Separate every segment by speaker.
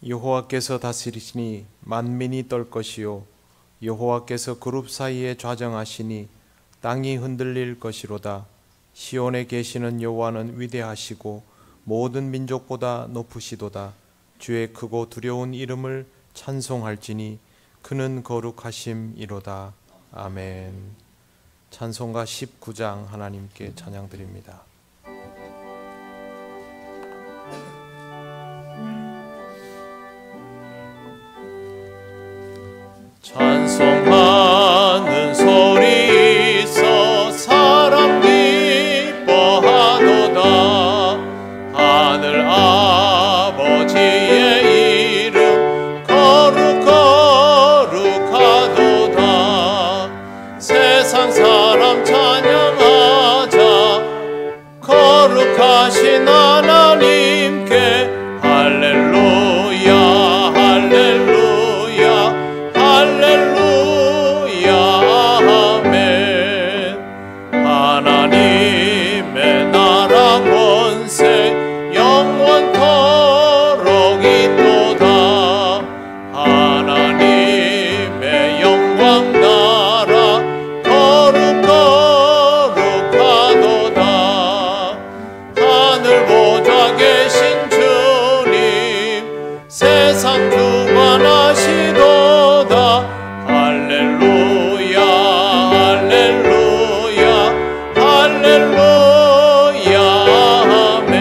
Speaker 1: 여호와께서 다스리시니 만민이 떨 것이요 여호와께서 그룹 사이에 좌정하시니 땅이 흔들릴 것이로다. 시온에 계시는 여호와는 위대하시고 모든 민족보다 높으시도다. 주의 크고 두려운 이름을 찬송할지니 그는 거룩하심이로다. 아멘. 찬송가 19장 하나님께 찬양드립니다. 찬송하는 소리 있어 사람 기뻐하도다. 하늘 아버지의 이름 거룩하도다. 세상 사람 찬양하자. 거룩하신 하나님께 할렐루야 할렐루야 할렐루야 아멘. 하나님의 나라 권세 영원토록 있도다. 하나님의 영광 나라 거룩하도다. 하늘 보좌 계신 주님 세상 주관하시도다. 할렐루야 할렐루야 할렐루야 아멘.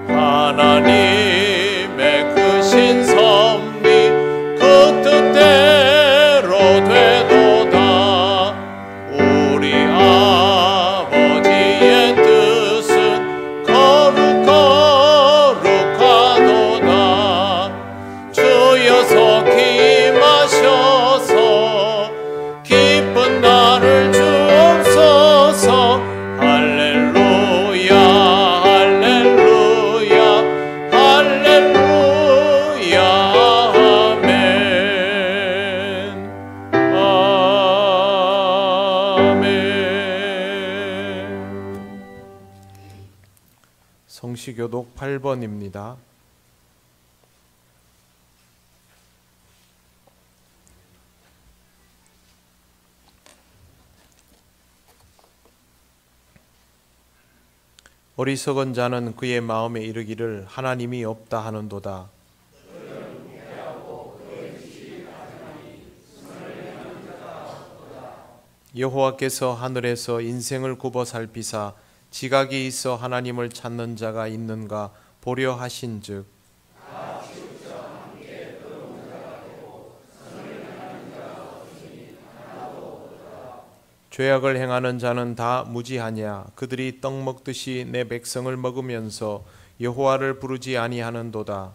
Speaker 1: 하나님의 크신 섭리 그 뜻대로 되도다. 우리 아버지의 뜻은 거룩하도다. 주여 속히 임하셔서 기쁜 날을 주옵소서. 할렐루야 할렐루야 할렐루야 아멘. 아멘. 성시교독 8번입니다. 어리석은 자는 그의 마음에 이르기를 하나님이 없다 하는도다. 여호와께서 하늘에서 인생을 굽어 살피사 지각이 있어 하나님을 찾는 자가 있는가 보려 하신즉 죄악을 행하는 자는 다 무지하냐. 그들이 떡 먹듯이 내 백성을 먹으면서 여호와를 부르지 아니하는도다.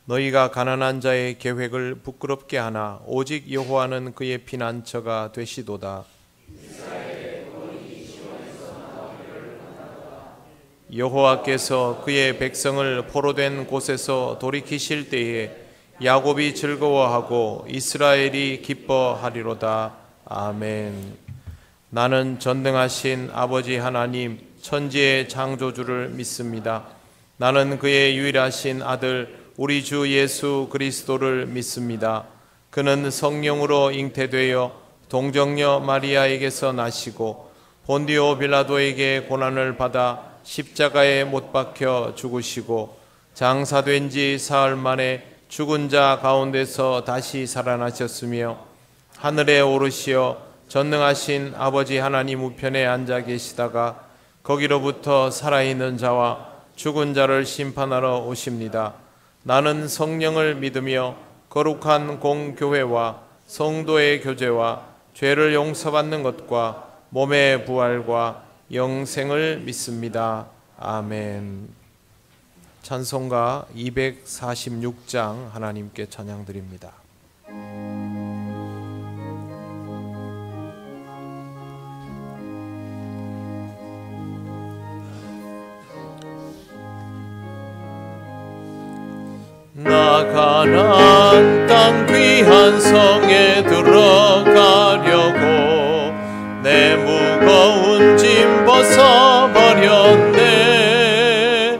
Speaker 1: 너희가 가난한 자의 계획을 부끄럽게 하나 오직 여호와는 그의 피난처가 되시도다. 여호와께서 그의 백성을 포로된 곳에서 돌이키실 때에 야곱이 즐거워하고 이스라엘이 기뻐하리로다. 아멘. 나는 전능하신 아버지 하나님 천지의 창조주를 믿습니다. 나는 그의 유일하신 아들 우리 주 예수 그리스도를 믿습니다. 그는 성령으로 잉태되어 동정녀 마리아에게서 나시고 본디오 빌라도에게 고난을 받아 십자가에 못 박혀 죽으시고 장사된 지 사흘 만에 죽은 자 가운데서 다시 살아나셨으며 하늘에 오르시어 전능하신 아버지 하나님 우편에 앉아 계시다가 거기로부터 살아있는 자와 죽은 자를 심판하러 오십니다. 나는 성령을 믿으며 거룩한 공교회와 성도의 교제와 죄를 용서받는 것과 몸의 부활과 영생을 믿습니다. 아멘. 찬송가 246장 하나님께 찬양드립니다. 나 가나안 땅 귀한 성에 들어가려고 내 되었네.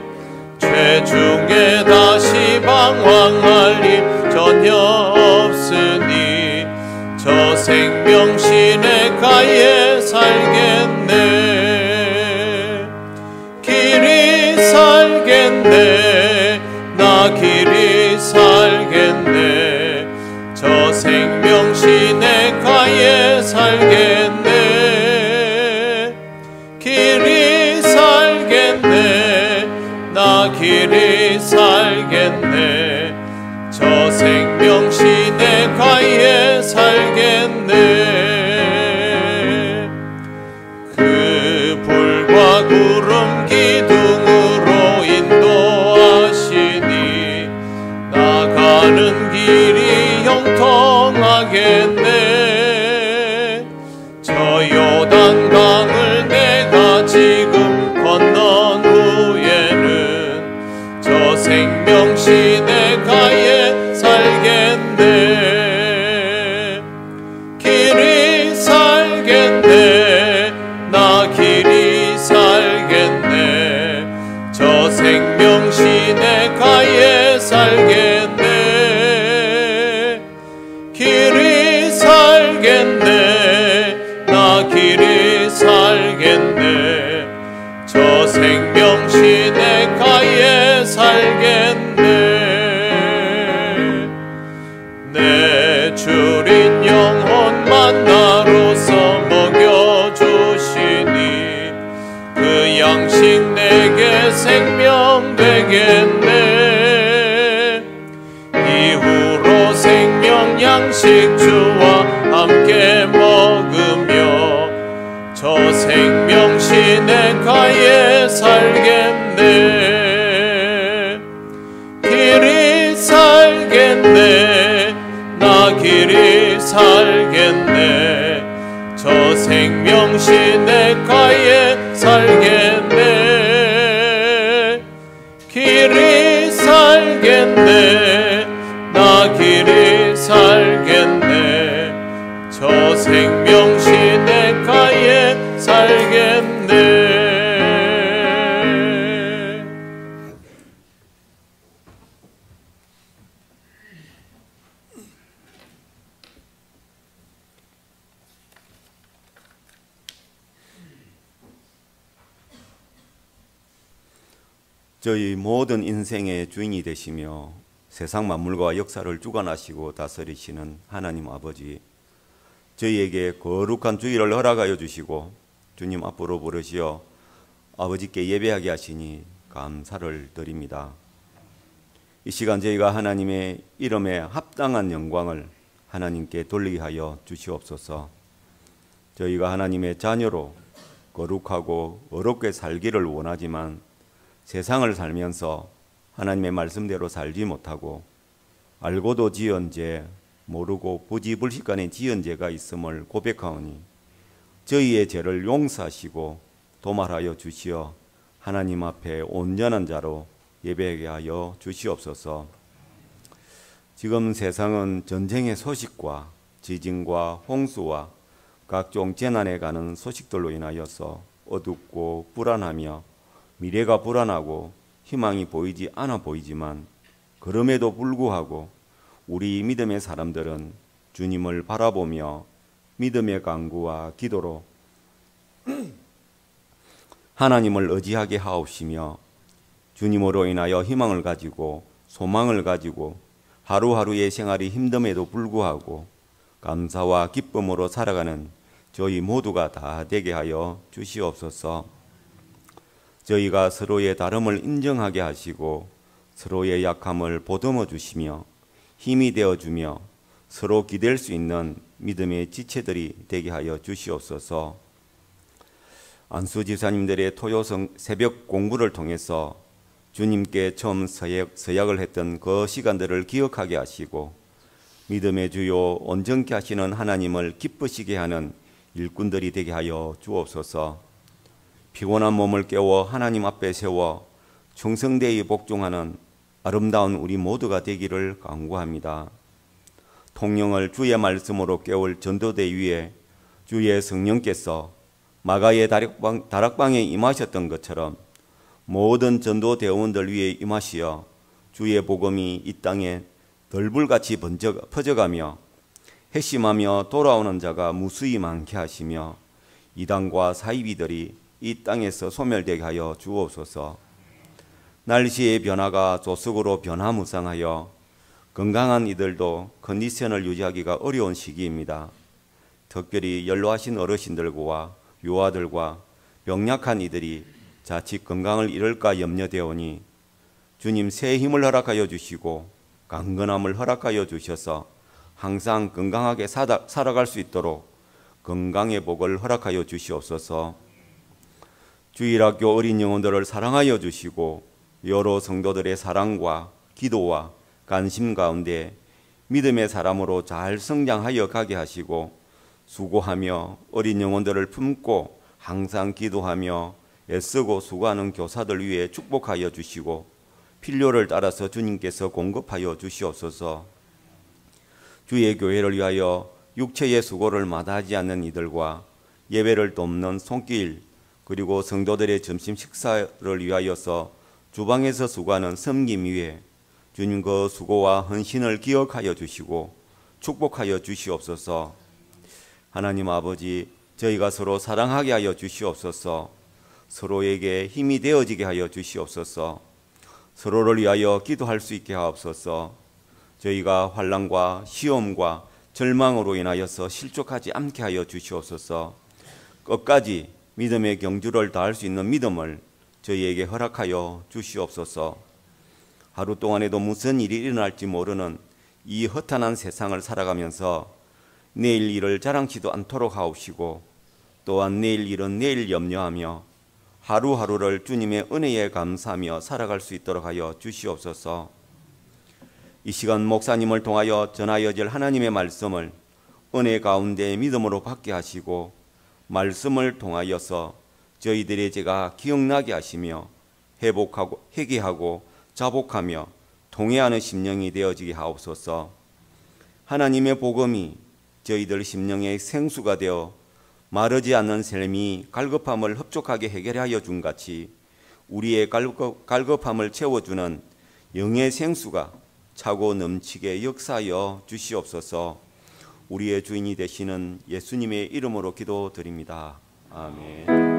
Speaker 1: 죄중에 다시 방황할 일 전혀 없으니 저 생명 시내가에 살겠네. 길이 살겠네. 나 길이 살겠네. 저 생명 시내가에 살겠네. 길이 살겠네. 나 길이 살겠네. 저 생명 시내가에 살겠네. 그 불과 구름 기둥으로 인도하시니 나가는 길이 형통하겠네. 저 요단강을 내가 지금 건넌 후에는 저 생명 시내가에 살겠네. 길이 살겠네. 나 길이 살겠네. 저 생명 시내가에 살겠네. 길이 살겠네. 나 길이 살겠네. 저 생명 시내가에 살겠네. 내 주린 영혼 나로서 먹여주시니 그 양식 내게 생명 되겠네. 이후로 생명 양식 주와 함께 먹으며 저 생명 시내가에 살겠네. 길이 살겠네. 나 길이 살겠네. 저 생명 시내가에 살겠네. 길이 살겠네. 나 길이 살겠네. 저 생명 시내가에 살겠네.
Speaker 2: 저희 모든 인생의 주인이 되시며 세상 만물과 역사를 주관하시고 다스리시는 하나님 아버지, 저희에게 거룩한 주일을 허락하여 주시고 주님 앞으로 부르시어 아버지께 예배하게 하시니 감사를 드립니다. 이 시간 저희가 하나님의 이름에 합당한 영광을 하나님께 돌리게 하여 주시옵소서. 저희가 하나님의 자녀로 거룩하고 어렵게 살기를 원하지만 세상을 살면서 하나님의 말씀대로 살지 못하고 알고도 지은 죄, 모르고 부지불식간에 지은 죄가 있음을 고백하오니 저희의 죄를 용서하시고 도말하여 주시어 하나님 앞에 온전한 자로 예배하게 하여 주시옵소서. 지금 세상은 전쟁의 소식과 지진과 홍수와 각종 재난에 가는 소식들로 인하여서 어둡고 불안하며 미래가 불안하고 희망이 보이지 않아 보이지만 그럼에도 불구하고 우리 믿음의 사람들은 주님을 바라보며 믿음의 간구와 기도로 하나님을 의지하게 하옵시며 주님으로 인하여 희망을 가지고 소망을 가지고 하루하루의 생활이 힘듦에도 불구하고 감사와 기쁨으로 살아가는 저희 모두가 다 되게 하여 주시옵소서. 저희가 서로의 다름을 인정하게 하시고 서로의 약함을 보듬어 주시며 힘이 되어 주며 서로 기댈 수 있는 믿음의 지체들이 되게 하여 주시옵소서. 안수 지사님들의 토요성 새벽 공부를 통해서 주님께 처음 서약을 했던 그 시간들을 기억하게 하시고 믿음의 주요 온전케 하시는 하나님을 기쁘시게 하는 일꾼들이 되게 하여 주옵소서. 피곤한 몸을 깨워 하나님 앞에 세워 충성되이 복종하는 아름다운 우리 모두가 되기를 간구합니다. 통영을 주의 말씀으로 깨울 전도대 위에 주의 성령께서 마가의 다락방에 임하셨던 것처럼 모든 전도 대원들 위에 임하시어 주의 복음이 이 땅에 덜불같이 퍼져가며 핵심하며 돌아오는 자가 무수히 많게 하시며 이단과 사이비들이 이 땅에서 소멸되게 하여 주옵소서. 날씨의 변화가 조석으로 변화무쌍하여 건강한 이들도 컨디션을 유지하기가 어려운 시기입니다. 특별히 연로하신 어르신들과 요아들과 병약한 이들이 자칫 건강을 잃을까 염려되오니 주님 새 힘을 허락하여 주시고 강건함을 허락하여 주셔서 항상 건강하게 살아갈 수 있도록 건강의 복을 허락하여 주시옵소서. 주일학교 어린 영혼들을 사랑하여 주시고 여러 성도들의 사랑과 기도와 관심 가운데 믿음의 사람으로 잘 성장하여 가게 하시고 수고하며 어린 영혼들을 품고 항상 기도하며 애쓰고 수고하는 교사들 위해 축복하여 주시고 필요를 따라서 주님께서 공급하여 주시옵소서. 주의 교회를 위하여 육체의 수고를 마다하지 않는 이들과 예배를 돕는 손길 그리고 성도들의 점심 식사를 위하여서 주방에서 수고하는 섬김 위에 주님 그 수고와 헌신을 기억하여 주시고 축복하여 주시옵소서. 하나님 아버지, 저희가 서로 사랑하게 하여 주시옵소서. 서로에게 힘이 되어지게 하여 주시옵소서. 서로를 위하여 기도할 수 있게 하옵소서. 저희가 환난과 시험과 절망으로 인하여서 실족하지 않게 하여 주시옵소서. 끝까지 믿음의 경주를 다할 수 있는 믿음을 저희에게 허락하여 주시옵소서. 하루 동안에도 무슨 일이 일어날지 모르는 이 허탄한 세상을 살아가면서 내일 일을 자랑치도 않도록 하옵시고 또한 내일 일은 내일 염려하며 하루하루를 주님의 은혜에 감사하며 살아갈 수 있도록 하여 주시옵소서. 이 시간 목사님을 통하여 전하여질 하나님의 말씀을 은혜 가운데 믿음으로 받게 하시고 말씀을 통하여서 저희들의 죄가 기억나게 하시며 회복하고 회개하고 자복하며 통회하는 심령이 되어지게 하옵소서. 하나님의 복음이 저희들 심령의 생수가 되어 마르지 않는 삶이 갈급함을 흡족하게 해결하여 준 같이 우리의 갈급함을 채워주는 영의 생수가 차고 넘치게 역사하여 주시옵소서. 우리의 주인이 되시는 예수님의 이름으로 기도드립니다. 아멘.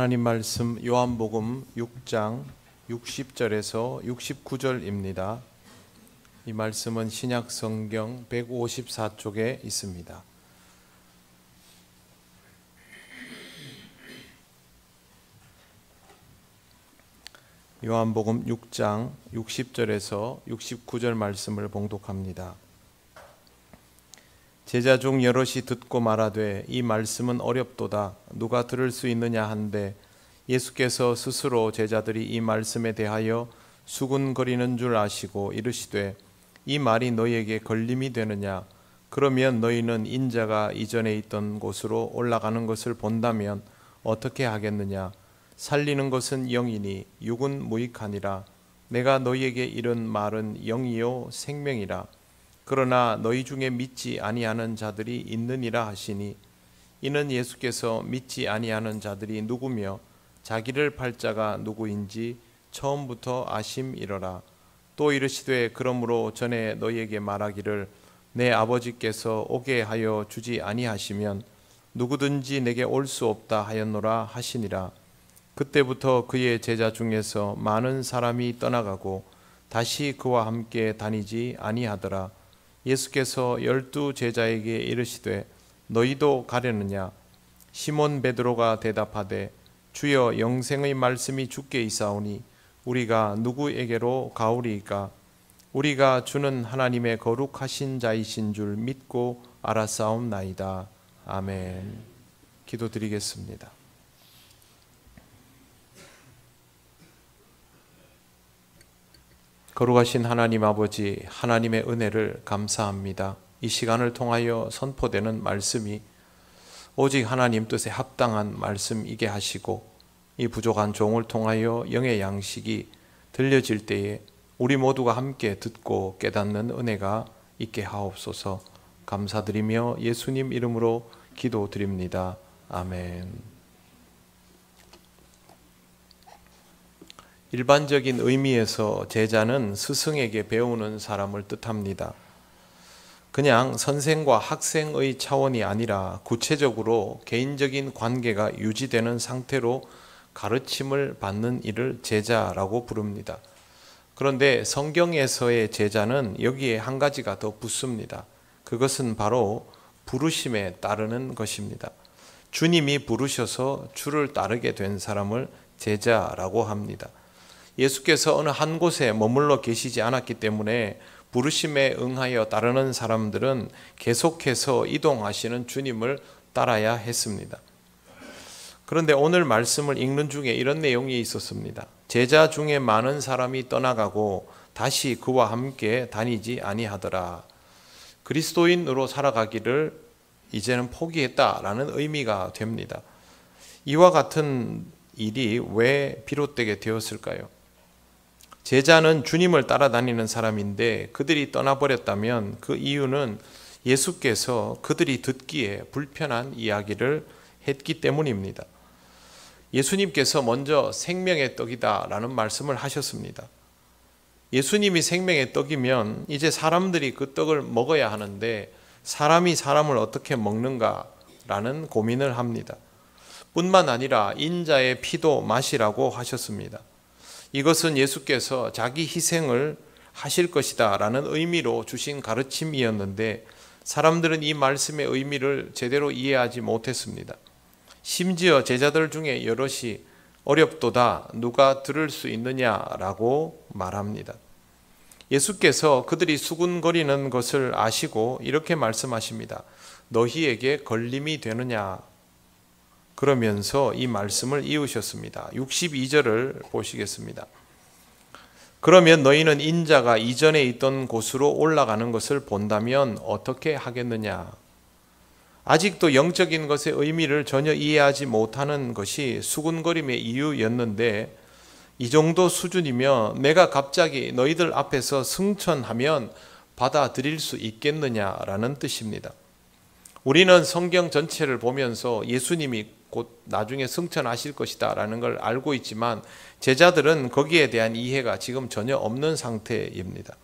Speaker 1: 하나님 말씀 요한복음 6장 60절에서 69절입니다. 이 말씀은 신약성경 154쪽에 있습니다. 요한복음 6장 60절에서 69절 말씀을 봉독합니다. 제자 중 여럿이 듣고 말하되 이 말씀은 어렵도다 누가 들을 수 있느냐 한데 예수께서 스스로 제자들이 이 말씀에 대하여 수군거리는 줄 아시고 이르시되 이 말이 너희에게 걸림이 되느냐 그러면 너희는 인자가 이전에 있던 곳으로 올라가는 것을 본다면 어떻게 하겠느냐 살리는 것은 영이니 육은 무익하니라 내가 너희에게 이른 말은 영이요 생명이라 그러나 너희 중에 믿지 아니하는 자들이 있느니라 하시니 이는 예수께서 믿지 아니하는 자들이 누구며 자기를 팔 자가 누구인지 처음부터 아심이러라. 또 이르시되 그러므로 전에 너희에게 말하기를 내 아버지께서 오게 하여 주지 아니하시면 누구든지 내게 올 수 없다 하였노라 하시니라. 그때부터 그의 제자 중에서 많은 사람이 떠나가고 다시 그와 함께 다니지 아니하더라. 예수께서 12 제자에게 이르시되 너희도 가려느냐 시몬 베드로가 대답하되 주여 영생의 말씀이 주께 있사오니 우리가 누구에게로 가오리이까 우리가 주는 하나님의 거룩하신 자이신 줄 믿고 알았사옵나이다. 아멘. 기도드리겠습니다. 거룩하신 하나님 아버지, 하나님의 은혜를 감사합니다. 이 시간을 통하여 선포되는 말씀이 오직 하나님 뜻에 합당한 말씀이게 하시고 이 부족한 종을 통하여 영의 양식이 들려질 때에 우리 모두가 함께 듣고 깨닫는 은혜가 있게 하옵소서. 감사드리며 예수님 이름으로 기도드립니다. 아멘. 일반적인 의미에서 제자는 스승에게 배우는 사람을 뜻합니다. 그냥 선생과 학생의 차원이 아니라 구체적으로 개인적인 관계가 유지되는 상태로 가르침을 받는 이를 제자라고 부릅니다. 그런데 성경에서의 제자는 여기에 한 가지가 더 붙습니다. 그것은 바로 부르심에 따르는 것입니다. 주님이 부르셔서 주를 따르게 된 사람을 제자라고 합니다. 예수께서 어느 한 곳에 머물러 계시지 않았기 때문에 부르심에 응하여 따르는 사람들은 계속해서 이동하시는 주님을 따라야 했습니다. 그런데 오늘 말씀을 읽는 중에 이런 내용이 있었습니다. 제자 중에 많은 사람이 떠나가고 다시 그와 함께 다니지 아니하더라. 그리스도인으로 살아가기를 이제는 포기했다라는 의미가 됩니다. 이와 같은 일이 왜 비롯되게 되었을까요? 제자는 주님을 따라다니는 사람인데 그들이 떠나버렸다면 그 이유는 예수께서 그들이 듣기에 불편한 이야기를 했기 때문입니다. 예수님께서 먼저 생명의 떡이다 라는 말씀을 하셨습니다. 예수님이 생명의 떡이면 이제 사람들이 그 떡을 먹어야 하는데 사람이 사람을 어떻게 먹는가 라는 고민을 합니다. 뿐만 아니라 인자의 피도 마시라고 하셨습니다. 이것은 예수께서 자기 희생을 하실 것이다 라는 의미로 주신 가르침이었는데 사람들은 이 말씀의 의미를 제대로 이해하지 못했습니다. 심지어 제자들 중에 여럿이 어렵도다 누가 들을 수 있느냐라고 말합니다. 예수께서 그들이 수군거리는 것을 아시고 이렇게 말씀하십니다. 너희에게 걸림이 되느냐? 그러면서 이 말씀을 이으셨습니다. 62절을 보시겠습니다. 그러면 너희는 인자가 이전에 있던 곳으로 올라가는 것을 본다면 어떻게 하겠느냐? 아직도 영적인 것의 의미를 전혀 이해하지 못하는 것이 수군거림의 이유였는데 이 정도 수준이면 내가 갑자기 너희들 앞에서 승천하면 받아들일 수 있겠느냐라는 뜻입니다. 우리는 성경 전체를 보면서 예수님이 곧 나중에 승천하실 것이다 라는 걸 알고 있지만 제자들은 거기에 대한 이해가 지금 전혀 없는 상태입니다.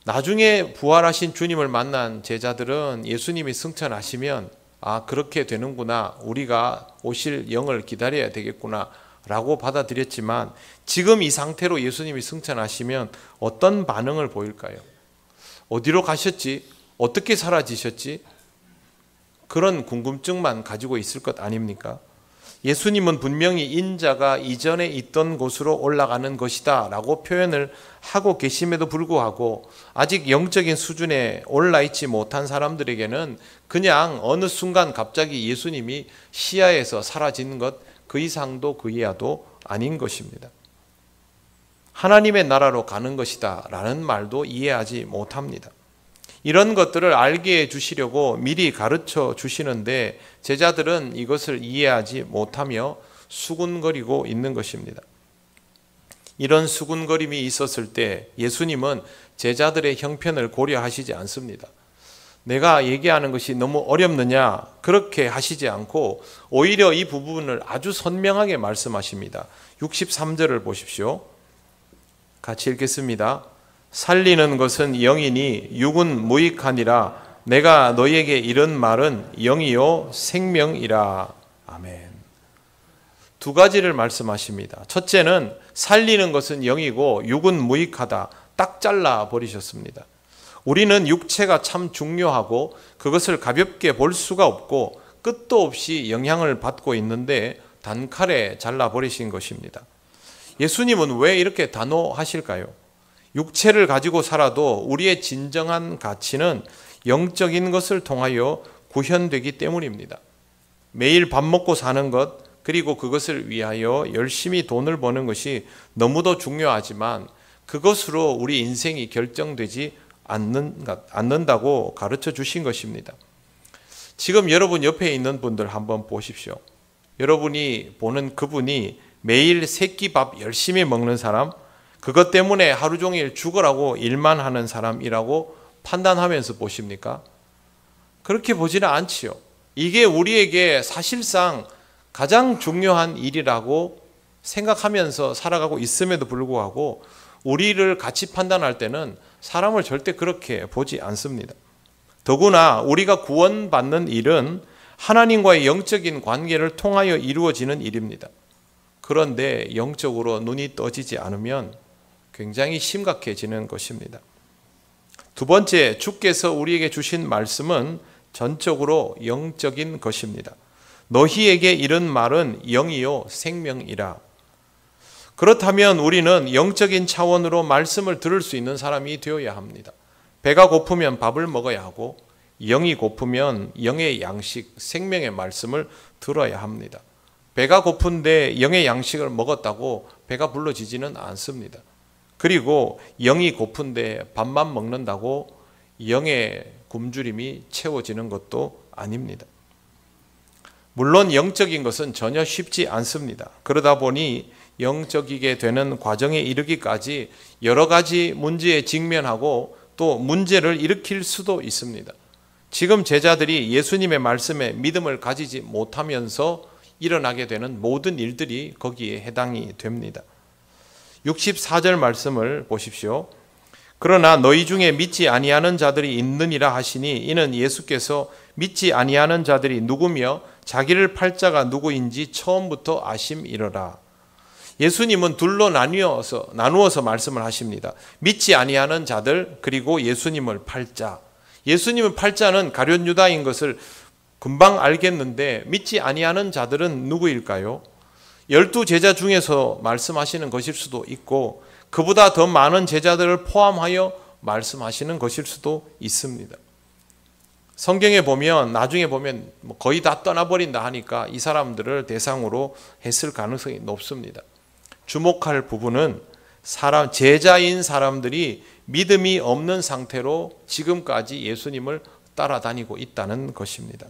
Speaker 1: 나중에 부활하신 주님을 만난 제자들은 예수님이 승천하시면 아 그렇게 되는구나, 우리가 오실 영을 기다려야 되겠구나 라고 받아들였지만 지금 이 상태로 예수님이 승천하시면 어떤 반응을 보일까요? 어디로 가셨지? 어떻게 사라지셨지? 그런 궁금증만 가지고 있을 것 아닙니까? 예수님은 분명히 인자가 이전에 있던 곳으로 올라가는 것이다 라고 표현을 하고 계심에도 불구하고 아직 영적인 수준에 올라 있지 못한 사람들에게는 그냥 어느 순간 갑자기 예수님이 시야에서 사라진 것 그 이상도 그 이하도 아닌 것입니다. 하나님의 나라로 가는 것이다 라는 말도 이해하지 못합니다. 이런 것들을 알게 해주시려고 미리 가르쳐 주시는데 제자들은 이것을 이해하지 못하며 수군거리고 있는 것입니다. 이런 수군거림이 있었을 때 예수님은 제자들의 형편을 고려하시지 않습니다. 내가 얘기하는 것이 너무 어렵느냐 그렇게 하시지 않고 오히려 이 부분을 아주 선명하게 말씀하십니다. 63절을 보십시오. 같이 읽겠습니다. 살리는 것은 영이니 육은 무익하니라. 내가 너희에게 이런 말은 영이요 생명이라. 아멘. 두 가지를 말씀하십니다. 첫째는 살리는 것은 영이고 육은 무익하다. 딱 잘라 버리셨습니다. 우리는 육체가 참 중요하고 그것을 가볍게 볼 수가 없고 끝도 없이 영향을 받고 있는데 단칼에 잘라버리신 것입니다. 예수님은 왜 이렇게 단호하실까요? 육체를 가지고 살아도 우리의 진정한 가치는 영적인 것을 통하여 구현되기 때문입니다. 매일 밥 먹고 사는 것, 그리고 그것을 위하여 열심히 돈을 버는 것이 너무도 중요하지만 그것으로 우리 인생이 결정되지 않는다고 가르쳐 주신 것입니다. 지금 여러분 옆에 있는 분들 한번 보십시오. 여러분이 보는 그분이 매일 새끼밥 열심히 먹는 사람, 그것 때문에 하루 종일 죽으라고 일만 하는 사람이라고 판단하면서 보십니까? 그렇게 보지는 않지요. 이게 우리에게 사실상 가장 중요한 일이라고 생각하면서 살아가고 있음에도 불구하고 우리를 같이 판단할 때는 사람을 절대 그렇게 보지 않습니다. 더구나 우리가 구원받는 일은 하나님과의 영적인 관계를 통하여 이루어지는 일입니다. 그런데 영적으로 눈이 떠지지 않으면 굉장히 심각해지는 것입니다. 두 번째, 주께서 우리에게 주신 말씀은 전적으로 영적인 것입니다. 너희에게 이른 말은 영이요 생명이라. 그렇다면 우리는 영적인 차원으로 말씀을 들을 수 있는 사람이 되어야 합니다. 배가 고프면 밥을 먹어야 하고 영이 고프면 영의 양식, 생명의 말씀을 들어야 합니다. 배가 고픈데 영의 양식을 먹었다고 배가 불러지지는 않습니다. 그리고 영이 고픈데 밥만 먹는다고 영의 굶주림이 채워지는 것도 아닙니다. 물론 영적인 것은 전혀 쉽지 않습니다. 그러다 보니 영적이게 되는 과정에 이르기까지 여러 가지 문제에 직면하고 또 문제를 일으킬 수도 있습니다. 지금 제자들이 예수님의 말씀에 믿음을 가지지 못하면서 일어나게 되는 모든 일들이 거기에 해당이 됩니다. 64절 말씀을 보십시오. 그러나 너희 중에 믿지 아니하는 자들이 있느니라 하시니 이는 예수께서 믿지 아니하는 자들이 누구며 자기를 팔 자가 누구인지 처음부터 아심이러라. 예수님은 둘로 나누어서 말씀을 하십니다. 믿지 아니하는 자들, 그리고 예수님을 팔 자. 예수님을 팔 자는 가룟 유다인 것을 금방 알겠는데 믿지 아니하는 자들은 누구일까요? 12 제자 중에서 말씀하시는 것일 수도 있고 그보다 더 많은 제자들을 포함하여 말씀하시는 것일 수도 있습니다. 성경에 보면 나중에 보면 거의 다 떠나버린다 하니까 이 사람들을 대상으로 했을 가능성이 높습니다. 주목할 부분은 제자인 사람들이 믿음이 없는 상태로 지금까지 예수님을 따라다니고 있다는 것입니다.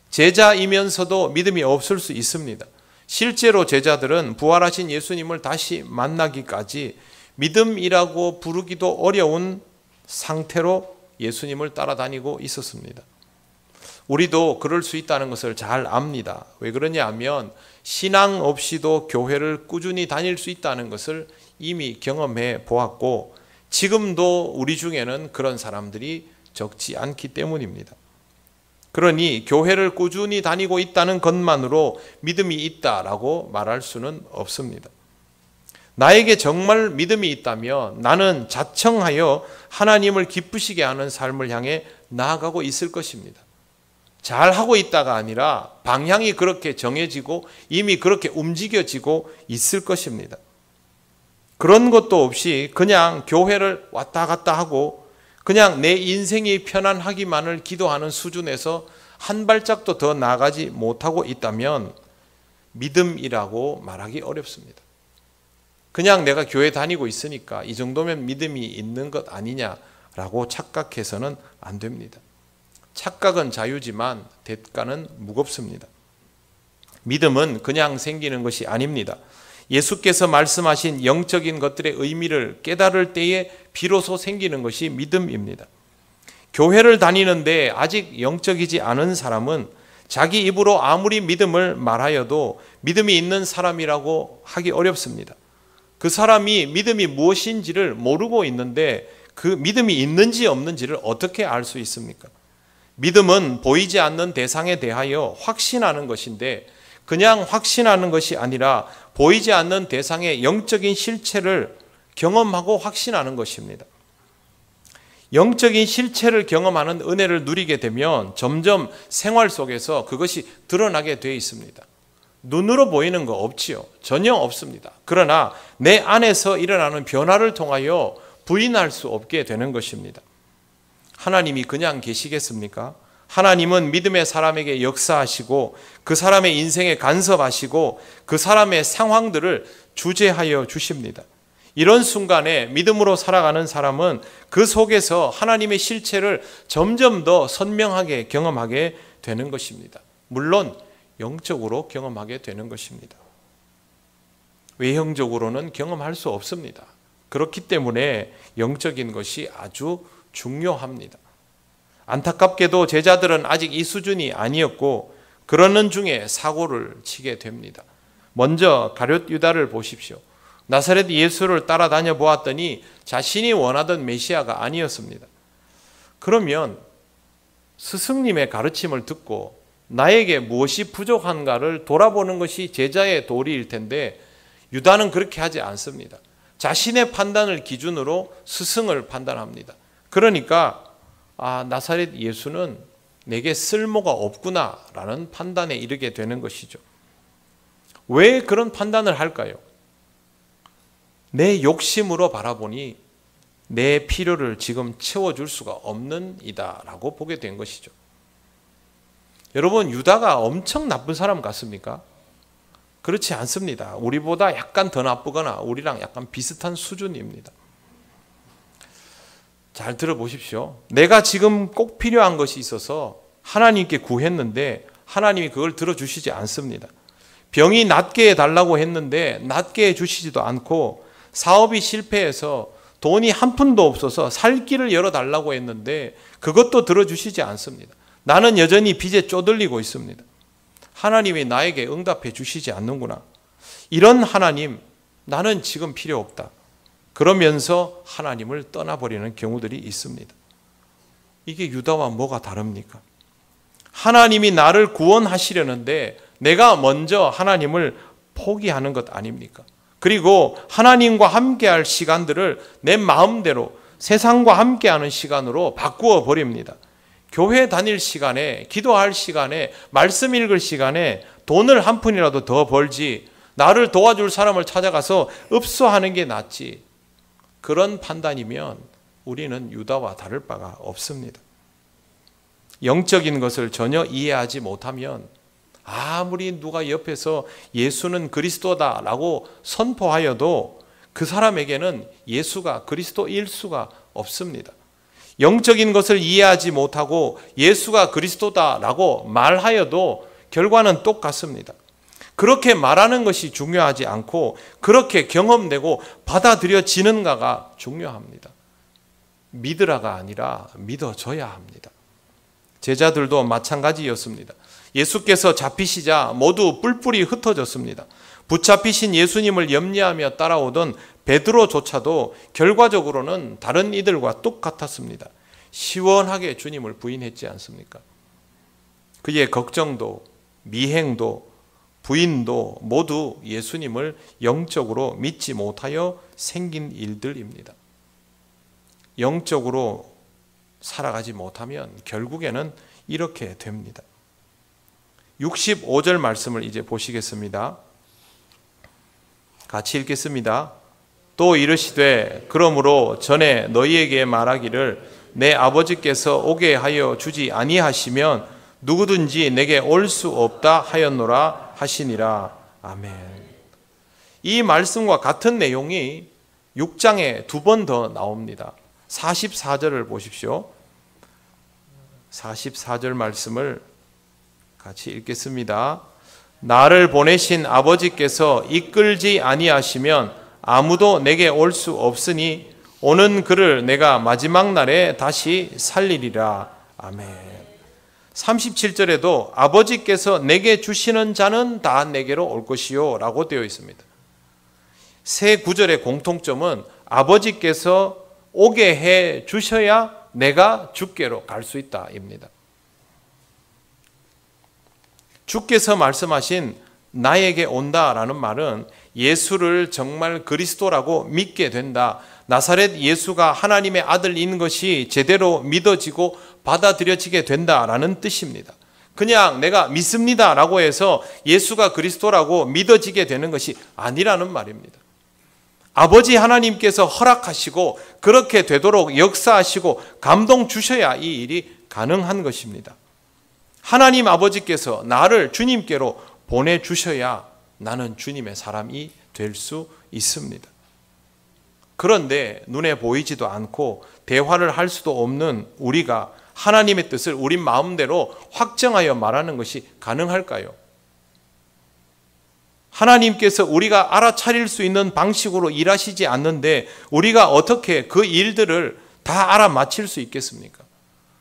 Speaker 1: 제자이면서도 믿음이 없을 수 있습니다. 실제로 제자들은 부활하신 예수님을 다시 만나기까지 믿음이라고 부르기도 어려운 상태로 예수님을 따라다니고 있었습니다. 우리도 그럴 수 있다는 것을 잘 압니다. 왜 그러냐 하면 신앙 없이도 교회를 꾸준히 다닐 수 있다는 것을 이미 경험해 보았고 지금도 우리 중에는 그런 사람들이 적지 않기 때문입니다. 그러니 교회를 꾸준히 다니고 있다는 것만으로 믿음이 있다라고 말할 수는 없습니다. 나에게 정말 믿음이 있다면 나는 자청하여 하나님을 기쁘시게 하는 삶을 향해 나아가고 있을 것입니다. 잘하고 있다가 아니라 방향이 그렇게 정해지고 이미 그렇게 움직여지고 있을 것입니다. 그런 것도 없이 그냥 교회를 왔다 갔다 하고 그냥 내 인생이 편안하기만을 기도하는 수준에서 한 발짝도 더 나아가지 못하고 있다면 믿음이라고 말하기 어렵습니다. 그냥 내가 교회 다니고 있으니까 이 정도면 믿음이 있는 것 아니냐라고 착각해서는 안 됩니다. 착각은 자유지만 대가는 무겁습니다. 믿음은 그냥 생기는 것이 아닙니다. 예수께서 말씀하신 영적인 것들의 의미를 깨달을 때에 비로소 생기는 것이 믿음입니다. 교회를 다니는데 아직 영적이지 않은 사람은 자기 입으로 아무리 믿음을 말하여도 믿음이 있는 사람이라고 하기 어렵습니다. 그 사람이 믿음이 무엇인지를 모르고 있는데 그 믿음이 있는지 없는지를 어떻게 알 수 있습니까? 믿음은 보이지 않는 대상에 대하여 확신하는 것인데 그냥 확신하는 것이 아니라 보이지 않는 대상의 영적인 실체를 경험하고 확신하는 것입니다. 영적인 실체를 경험하는 은혜를 누리게 되면 점점 생활 속에서 그것이 드러나게 되어 있습니다. 눈으로 보이는 거 없지요. 전혀 없습니다. 그러나 내 안에서 일어나는 변화를 통하여 부인할 수 없게 되는 것입니다. 하나님이 그냥 계시겠습니까? 하나님은 믿음의 사람에게 역사하시고 그 사람의 인생에 간섭하시고 그 사람의 상황들을 주재하여 주십니다. 이런 순간에 믿음으로 살아가는 사람은 그 속에서 하나님의 실체를 점점 더 선명하게 경험하게 되는 것입니다. 물론 영적으로 경험하게 되는 것입니다. 외형적으로는 경험할 수 없습니다. 그렇기 때문에 영적인 것이 아주 중요합니다. 안타깝게도 제자들은 아직 이 수준이 아니었고 그러는 중에 사고를 치게 됩니다. 먼저 가룟 유다를 보십시오. 나사렛 예수를 따라다녀 보았더니 자신이 원하던 메시아가 아니었습니다. 그러면 스승님의 가르침을 듣고 나에게 무엇이 부족한가를 돌아보는 것이 제자의 도리일 텐데 유다는 그렇게 하지 않습니다. 자신의 판단을 기준으로 스승을 판단합니다. 그러니까 나사렛 예수는 내게 쓸모가 없구나라는 판단에 이르게 되는 것이죠. 왜 그런 판단을 할까요? 내 욕심으로 바라보니 내 필요를 지금 채워줄 수가 없는 이다라고 보게 된 것이죠. 여러분, 유다가 엄청 나쁜 사람 같습니까? 그렇지 않습니다. 우리보다 약간 더 나쁘거나 우리랑 약간 비슷한 수준입니다. 잘 들어보십시오. 내가 지금 꼭 필요한 것이 있어서 하나님께 구했는데 하나님이 그걸 들어주시지 않습니다. 병이 낫게 해달라고 했는데 낫게 해주시지도 않고, 사업이 실패해서 돈이 한 푼도 없어서 살 길을 열어달라고 했는데 그것도 들어주시지 않습니다. 나는 여전히 빚에 쪼들리고 있습니다. 하나님이 나에게 응답해 주시지 않는구나. 이런 하나님, 나는 지금 필요 없다. 그러면서 하나님을 떠나버리는 경우들이 있습니다. 이게 유다와 뭐가 다릅니까? 하나님이 나를 구원하시려는데 내가 먼저 하나님을 포기하는 것 아닙니까? 그리고 하나님과 함께할 시간들을 내 마음대로 세상과 함께하는 시간으로 바꾸어 버립니다. 교회 다닐 시간에, 기도할 시간에, 말씀 읽을 시간에 돈을 한 푼이라도 더 벌지, 나를 도와줄 사람을 찾아가서 읍소하는 게 낫지. 그런 판단이면 우리는 유다와 다를 바가 없습니다. 영적인 것을 전혀 이해하지 못하면 아무리 누가 옆에서 예수는 그리스도다라고 선포하여도 그 사람에게는 예수가 그리스도일 수가 없습니다. 영적인 것을 이해하지 못하고 예수가 그리스도다라고 말하여도 결과는 똑같습니다. 그렇게 말하는 것이 중요하지 않고 그렇게 경험되고 받아들여지는가가 중요합니다. 믿으라가 아니라 믿어져야 합니다. 제자들도 마찬가지였습니다. 예수께서 잡히시자 모두 뿔뿔이 흩어졌습니다. 붙잡히신 예수님을 염려하며 따라오던 베드로조차도 결과적으로는 다른 이들과 똑같았습니다. 시원하게 주님을 부인했지 않습니까? 그의 걱정도, 미행도, 부인도 모두 예수님을 영적으로 믿지 못하여 생긴 일들입니다. 영적으로 살아가지 못하면 결국에는 이렇게 됩니다. 65절 말씀을 이제 보시겠습니다. 같이 읽겠습니다. 또 이르시되 그러므로 전에 너희에게 말하기를 내 아버지께서 오게 하여 주지 아니하시면 누구든지 내게 올 수 없다 하였노라 하시니라. 아멘. 이 말씀과 같은 내용이 6장에 2번 더 나옵니다. 44절을 보십시오. 44절 말씀을 같이 읽겠습니다. 나를 보내신 아버지께서 이끌지 아니하시면 아무도 내게 올 수 없으니 오는 그를 내가 마지막 날에 다시 살리리라. 아멘. 37절에도 아버지께서 내게 주시는 자는 다 내게로 올 것이요 라고 되어 있습니다. 세 구절의 공통점은 아버지께서 오게 해 주셔야 내가 주께로 갈 수 있다입니다. 주께서 말씀하신 나에게 온다라는 말은 예수를 정말 그리스도라고 믿게 된다. 나사렛 예수가 하나님의 아들인 것이 제대로 믿어지고 받아들여지게 된다라는 뜻입니다. 그냥 내가 믿습니다라고 해서 예수가 그리스도라고 믿어지게 되는 것이 아니라는 말입니다. 아버지 하나님께서 허락하시고 그렇게 되도록 역사하시고 감동 주셔야 이 일이 가능한 것입니다. 하나님 아버지께서 나를 주님께로 보내주셔야 나는 주님의 사람이 될 수 있습니다. 그런데 눈에 보이지도 않고 대화를 할 수도 없는 우리가 하나님의 뜻을 우리 마음대로 확정하여 말하는 것이 가능할까요? 하나님께서 우리가 알아차릴 수 있는 방식으로 일하시지 않는데 우리가 어떻게 그 일들을 다 알아맞힐 수 있겠습니까?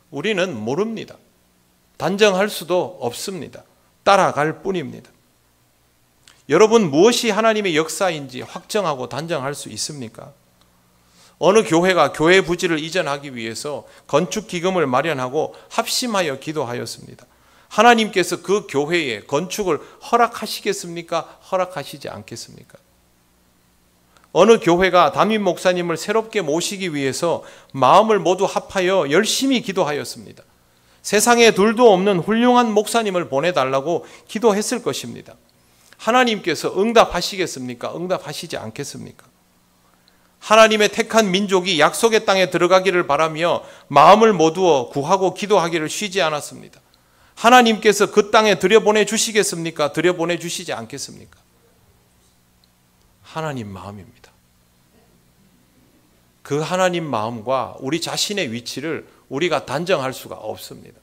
Speaker 1: 우리는 모릅니다. 단정할 수도 없습니다. 따라갈 뿐입니다. 여러분, 무엇이 하나님의 역사인지 확정하고 단정할 수 있습니까? 어느 교회가 교회 부지를 이전하기 위해서 건축 기금을 마련하고 합심하여 기도하였습니다. 하나님께서 그 교회에 건축을 허락하시겠습니까? 허락하시지 않겠습니까? 어느 교회가 담임 목사님을 새롭게 모시기 위해서 마음을 모두 합하여 열심히 기도하였습니다. 세상에 둘도 없는 훌륭한 목사님을 보내달라고 기도했을 것입니다. 하나님께서 응답하시겠습니까? 응답하시지 않겠습니까? 하나님의 택한 민족이 약속의 땅에 들어가기를 바라며 마음을 모두어 구하고 기도하기를 쉬지 않았습니다. 하나님께서 그 땅에 들여보내 주시겠습니까? 들여보내 주시지 않겠습니까? 하나님 마음입니다. 그 하나님 마음과 우리 자신의 위치를 우리가 단정할 수가 없습니다.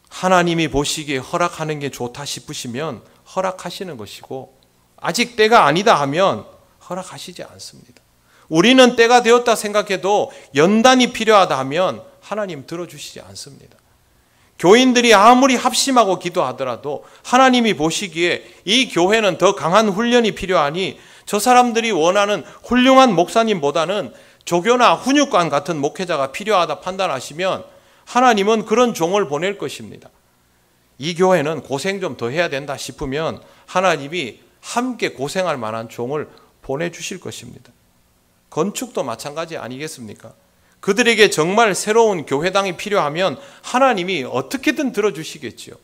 Speaker 1: 하나님이 보시기에 허락하는 게 좋다 싶으시면 허락하시는 것이고 아직 때가 아니다 하면 허락하시지 않습니다. 우리는 때가 되었다 생각해도 연단이 필요하다 하면 하나님 들어주시지 않습니다. 교인들이 아무리 합심하고 기도하더라도 하나님이 보시기에 이 교회는 더 강한 훈련이 필요하니 저 사람들이 원하는 훌륭한 목사님보다는 조교나 훈육관 같은 목회자가 필요하다 판단하시면 하나님은 그런 종을 보낼 것입니다. 이 교회는 고생 좀 더 해야 된다 싶으면 하나님이 함께 고생할 만한 종을 보내주실 것입니다. 건축도 마찬가지 아니겠습니까? 그들에게 정말 새로운 교회당이 필요하면 하나님이 어떻게든 들어주시겠지요.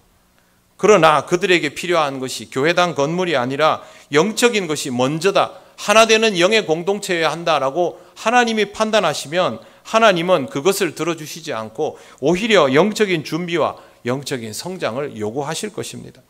Speaker 1: 그러나 그들에게 필요한 것이 교회당 건물이 아니라 영적인 것이 먼저다, 하나 되는 영의 공동체여야 한다라고 하나님이 판단하시면 하나님은 그것을 들어주시지 않고 오히려 영적인 준비와 영적인 성장을 요구하실 것입니다.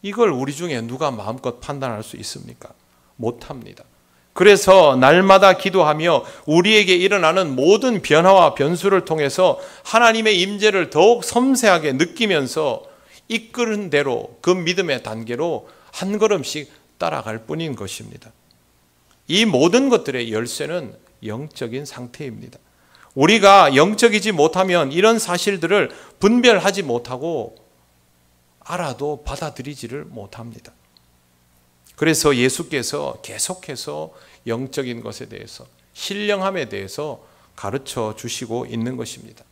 Speaker 1: 이걸 우리 중에 누가 마음껏 판단할 수 있습니까? 못합니다. 그래서 날마다 기도하며 우리에게 일어나는 모든 변화와 변수를 통해서 하나님의 임재를 더욱 섬세하게 느끼면서 이끄는 대로 그 믿음의 단계로 한 걸음씩 따라갈 뿐인 것입니다. 이 모든 것들의 열쇠는 영적인 상태입니다. 우리가 영적이지 못하면 이런 사실들을 분별하지 못하고 알아도 받아들이지를 못합니다. 그래서 예수께서 계속해서 영적인 것에 대해서, 신령함에 대해서 가르쳐 주시고 있는 것입니다.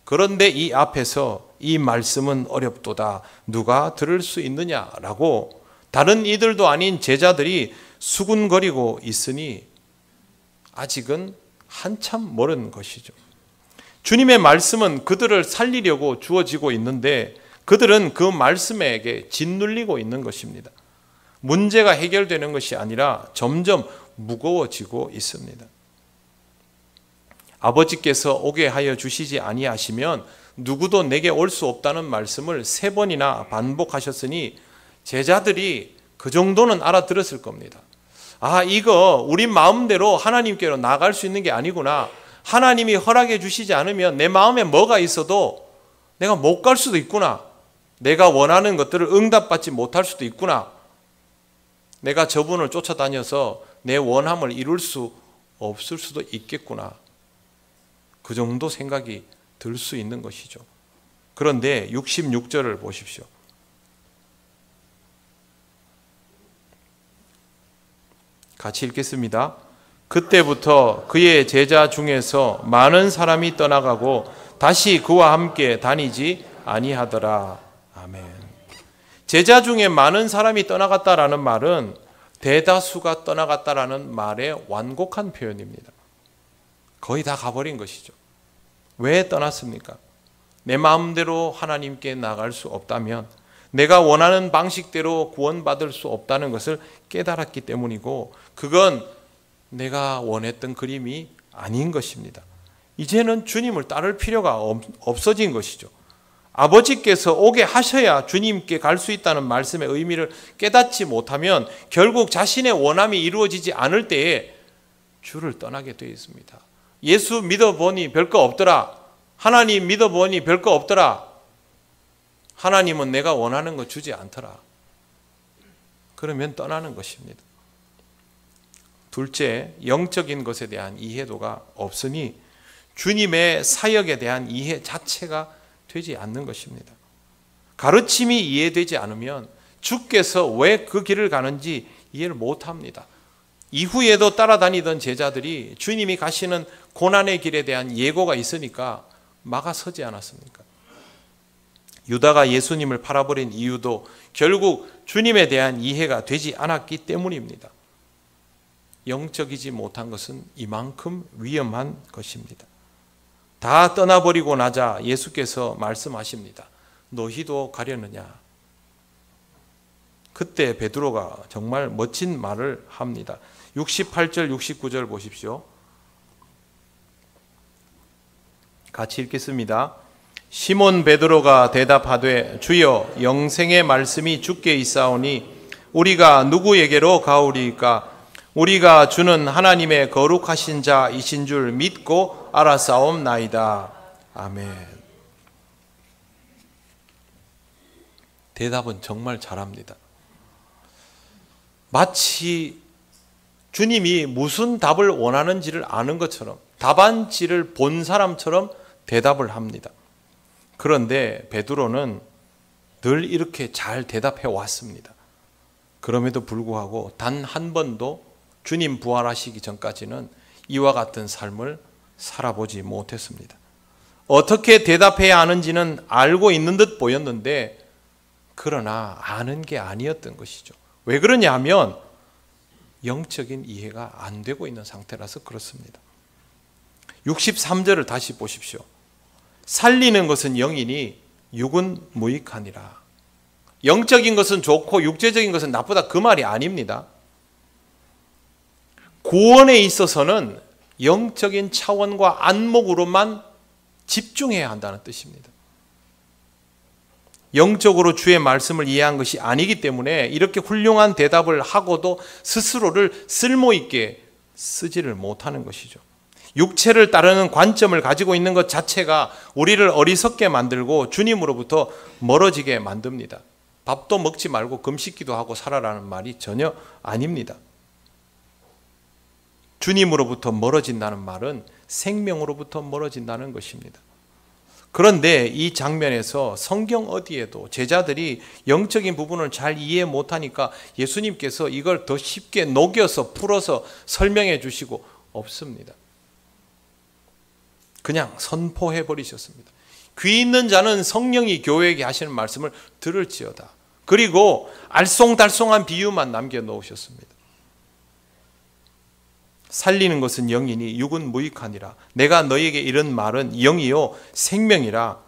Speaker 1: 그런데 이 앞에서 이 말씀은 어렵도다, 누가 들을 수 있느냐라고 다른 이들도 아닌 제자들이 수군거리고 있으니 아직은 한참 멀은 것이죠. 주님의 말씀은 그들을 살리려고 주어지고 있는데 그들은 그 말씀에게 짓눌리고 있는 것입니다. 문제가 해결되는 것이 아니라 점점 무거워지고 있습니다. 아버지께서 오게 하여 주시지 아니하시면 누구도 내게 올 수 없다는 말씀을 3번이나 반복하셨으니 제자들이 그 정도는 알아들었을 겁니다. 아, 이거 우리 마음대로 하나님께로 나갈 수 있는 게 아니구나. 하나님이 허락해 주시지 않으면 내 마음에 뭐가 있어도 내가 못 갈 수도 있구나. 내가 원하는 것들을 응답받지 못할 수도 있구나. 내가 저분을 쫓아다녀서 내 원함을 이룰 수 없을 수도 있겠구나. 그 정도 생각이 들 수 있는 것이죠. 그런데 66절을 보십시오. 같이 읽겠습니다. 그때부터 그의 제자 중에서 많은 사람이 떠나가고 다시 그와 함께 다니지 아니하더라. 아멘. 제자 중에 많은 사람이 떠나갔다라는 말은 대다수가 떠나갔다라는 말의 완곡한 표현입니다. 거의 다 가버린 것이죠. 왜 떠났습니까? 내 마음대로 하나님께 나갈 수 없다면, 내가 원하는 방식대로 구원받을 수 없다는 것을 깨달았기 때문이고, 그건 내가 원했던 그림이 아닌 것입니다. 이제는 주님을 따를 필요가 없어진 것이죠. 아버지께서 오게 하셔야 주님께 갈 수 있다는 말씀의 의미를 깨닫지 못하면 결국 자신의 원함이 이루어지지 않을 때에 주를 떠나게 되어 있습니다. 예수 믿어보니 별거 없더라. 하나님 믿어보니 별거 없더라. 하나님은 내가 원하는 거 주지 않더라. 그러면 떠나는 것입니다. 둘째, 영적인 것에 대한 이해도가 없으니 주님의 사역에 대한 이해 자체가 되지 않는 것입니다. 가르침이 이해되지 않으면 주께서 왜 그 길을 가는지 이해를 못합니다. 이후에도 따라다니던 제자들이 주님이 가시는 고난의 길에 대한 예고가 있으니까 막아서지 않았습니까? 유다가 예수님을 팔아버린 이유도 결국 주님에 대한 이해가 되지 않았기 때문입니다. 영적이지 못한 것은 이만큼 위험한 것입니다. 다 떠나버리고 나자 예수께서 말씀하십니다. 너희도 가려느냐? 그때 베드로가 정말 멋진 말을 합니다. 68절 69절 보십시오. 같이 읽겠습니다. 시몬 베드로가 대답하되 주여 영생의 말씀이 주께 있사오니 우리가 누구에게로 가오리이까? 우리가 주는 하나님의 거룩하신 자이신 줄 믿고 알아싸움나이다. 아멘. 대답은 정말 잘합니다. 마치 주님이 무슨 답을 원하는지를 아는 것처럼 답안지를 본 사람처럼 대답을 합니다. 그런데 베드로는 늘 이렇게 잘 대답해 왔습니다. 그럼에도 불구하고 단 한 번도 주님 부활하시기 전까지는 이와 같은 삶을 살아보지 못했습니다. 어떻게 대답해야 하는지는 알고 있는 듯 보였는데 그러나 아는 게 아니었던 것이죠. 왜 그러냐 하면 영적인 이해가 안 되고 있는 상태라서 그렇습니다. 63절을 다시 보십시오. 살리는 것은 영이니 육은 무익하니라. 영적인 것은 좋고 육체적인 것은 나쁘다, 그 말이 아닙니다. 구원에 있어서는 영적인 차원과 안목으로만 집중해야 한다는 뜻입니다. 영적으로 주의 말씀을 이해한 것이 아니기 때문에 이렇게 훌륭한 대답을 하고도 스스로를 쓸모있게 쓰지를 못하는 것이죠. 육체를 따르는 관점을 가지고 있는 것 자체가 우리를 어리석게 만들고 주님으로부터 멀어지게 만듭니다. 밥도 먹지 말고 금식기도 하고 살아라는 말이 전혀 아닙니다. 주님으로부터 멀어진다는 말은 생명으로부터 멀어진다는 것입니다. 그런데 이 장면에서 성경 어디에도 제자들이 영적인 부분을 잘 이해 못하니까 예수님께서 이걸 더 쉽게 녹여서 풀어서 설명해 주시고 없습니다. 그냥 선포해 버리셨습니다. 귀 있는 자는 성령이 교회에게 하시는 말씀을 들을지어다. 그리고 알쏭달쏭한 비유만 남겨놓으셨습니다. 살리는 것은 영이니 육은 무익하니라. 내가 너희에게 이런 말은 영이요 생명이라.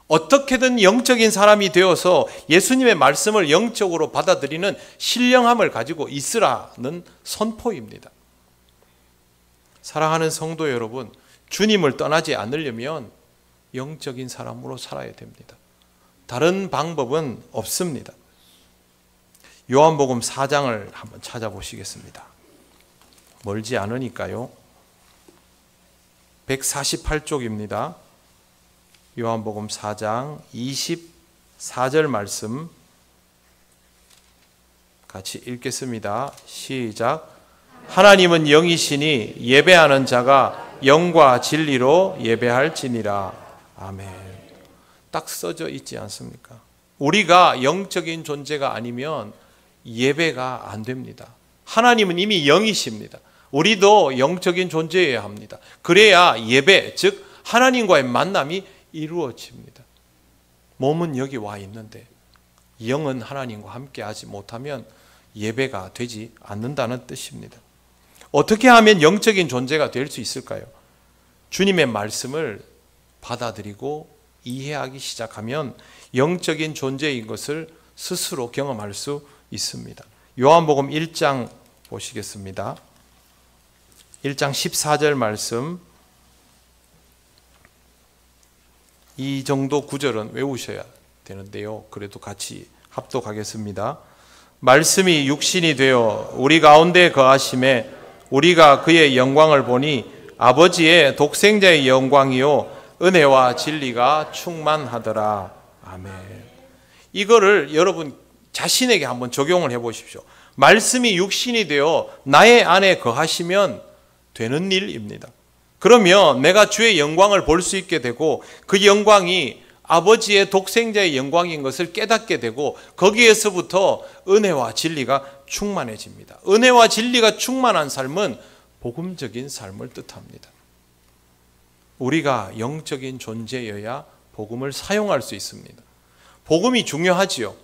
Speaker 1: 어떻게든 영적인 사람이 되어서 예수님의 말씀을 영적으로 받아들이는 신령함을 가지고 있으라는 선포입니다. 사랑하는 성도 여러분, 주님을 떠나지 않으려면 영적인 사람으로 살아야 됩니다. 다른 방법은 없습니다. 요한복음 4장을 한번 찾아보시겠습니다. 멀지 않으니까요. 148쪽입니다. 요한복음 4장 24절 말씀 같이 읽겠습니다. 시작. 하나님은 영이시니 예배하는 자가 영과 진리로 예배할지니라. 아멘. 딱 써져 있지 않습니까? 우리가 영적인 존재가 아니면 예배가 안 됩니다. 하나님은 이미 영이십니다. 우리도 영적인 존재여야 합니다. 그래야 예배, 즉 하나님과의 만남이 이루어집니다. 몸은 여기 와 있는데 영은 하나님과 함께 하지 못하면 예배가 되지 않는다는 뜻입니다. 어떻게 하면 영적인 존재가 될 수 있을까요? 주님의 말씀을 받아들이고 이해하기 시작하면 영적인 존재인 것을 스스로 경험할 수 있습니다. 요한복음 1장 보시겠습니다. 1장 14절 말씀 이 정도 구절은 외우셔야 되는데요. 그래도 같이 합독하겠습니다. 말씀이 육신이 되어 우리 가운데 거하심에 우리가 그의 영광을 보니 아버지의 독생자의 영광이요 은혜와 진리가 충만하더라. 아멘. 이거를 여러분 자신에게 한번 적용을 해 보십시오. 말씀이 육신이 되어 나의 안에 거하시면 되는 일입니다. 그러면 내가 주의 영광을 볼 수 있게 되고 그 영광이 아버지의 독생자의 영광인 것을 깨닫게 되고 거기에서부터 은혜와 진리가 충만해집니다. 은혜와 진리가 충만한 삶은 복음적인 삶을 뜻합니다. 우리가 영적인 존재여야 복음을 사용할 수 있습니다. 복음이 중요하지요.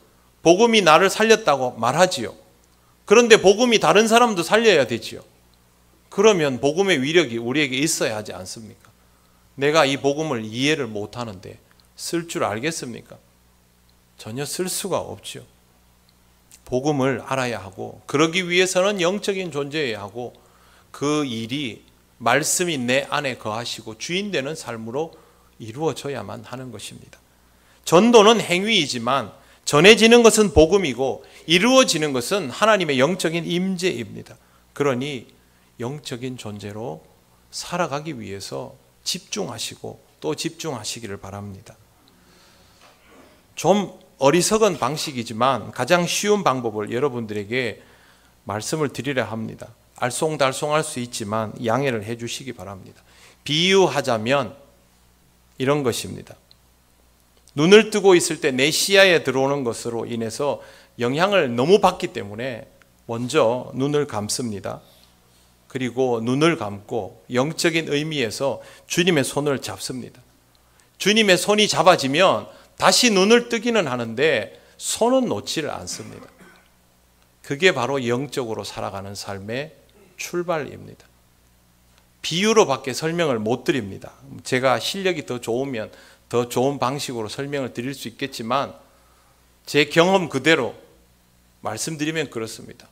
Speaker 1: 복음이 나를 살렸다고 말하지요. 그런데 복음이 다른 사람도 살려야 되지요. 그러면 복음의 위력이 우리에게 있어야 하지 않습니까? 내가 이 복음을 이해를 못하는데 쓸 줄 알겠습니까? 전혀 쓸 수가 없죠. 복음을 알아야 하고 그러기 위해서는 영적인 존재여야 하고 그 일이 말씀이 내 안에 거하시고 주인 되는 삶으로 이루어져야만 하는 것입니다. 전도는 행위이지만 전해지는 것은 복음이고 이루어지는 것은 하나님의 영적인 임재입니다. 그러니 영적인 존재로 살아가기 위해서 집중하시고 또 집중하시기를 바랍니다. 좀 어리석은 방식이지만 가장 쉬운 방법을 여러분들에게 말씀을 드리려 합니다. 알쏭달쏭할 수 있지만 양해를 해 주시기 바랍니다. 비유하자면 이런 것입니다. 눈을 뜨고 있을 때 내 시야에 들어오는 것으로 인해서 영향을 너무 받기 때문에 먼저 눈을 감습니다. 그리고 눈을 감고 영적인 의미에서 주님의 손을 잡습니다. 주님의 손이 잡아지면 다시 눈을 뜨기는 하는데 손은 놓지를 않습니다. 그게 바로 영적으로 살아가는 삶의 출발입니다. 비유로밖에 설명을 못 드립니다. 제가 실력이 더 좋으면 더 좋은 방식으로 설명을 드릴 수 있겠지만 제 경험 그대로 말씀드리면 그렇습니다.